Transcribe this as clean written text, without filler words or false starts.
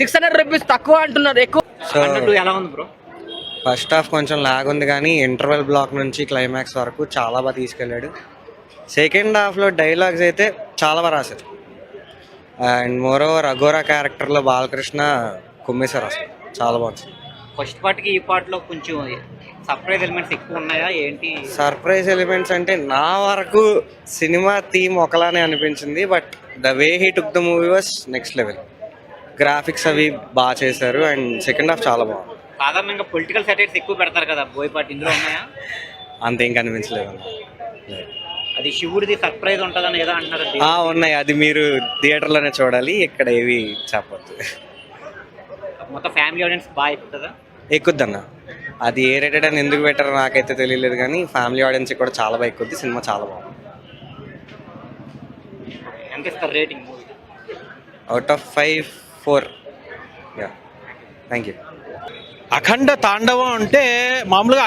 600 rupees తక్కువ అంటున్నారు, ఎక్కువ. సో ఎలా ఉంది బ్రో? ఫస్ట్ హాఫ్ కొంచెం లాగ్ ఉంది కానీ ఇంటర్వెల్ బ్లాక్ నుంచి క్లైమాక్స్ వరకు చాలా బాగా తీసుకెళ్ళాడు. సెకండ్ హాఫ్లో డైలాగ్స్ అయితే చాలా బాగా రాశారు. అండ్ మోర్ ఓవర్ అఘోరా క్యారెక్టర్లో బాలకృష్ణ కుమ్మేశారు, అసలు చాలా బాగుంది. ఫస్ట్ పార్ట్కి ఈ పార్ట్లో కొంచెం సర్ప్రైజ్ ఎలిమెంట్స్ ఎక్కువ ఉన్నాయా ఏంటి? సర్ప్రైజ్ ఎలిమెంట్స్ అంటే నా వరకు సినిమా థీమ్ ఒకలానే అనిపించింది, but the way he took the movie was next level. Graphics అవి బాగా చేశారు అండ్ సెకండ్ హాఫ్ చాలా బాగుంది. సాధారణంగా పొలిటికల్ సెటైర్స్ ఎక్కువ పెడతారు కదా, బోయపాటి ఇందులో ఉన్నాయా? అంతేం కనిపించలేదు. అది శివుడిది సర్ప్రైజ్ ఉంటుందని ఏదో అంటున్నారు. ఉన్నాయి, అది మీరు థియేటర్లోనే చూడాలి, ఇక్కడ ఏవి చెప్పద్దు. మొత్తం ఫ్యామిలీ ఆడియన్స్ బాగా ఎక్కుతుందా? ఎక్కుద్దన్న. అది ఏ రేటెడ్ అని ఎందుకు పెట్టారో నాకైతే తెలియలేదు, కానీ ఫ్యామిలీ ఆడియన్స్ కూడా చాలా బాగా ఎక్కుద్ది. సినిమా చాలా బాగుంది. ఎంత ఇస్తారు rating movie? Out of 5, 4. Yeah, thank you. Akhanda Thandavam అంటే మామూలుగా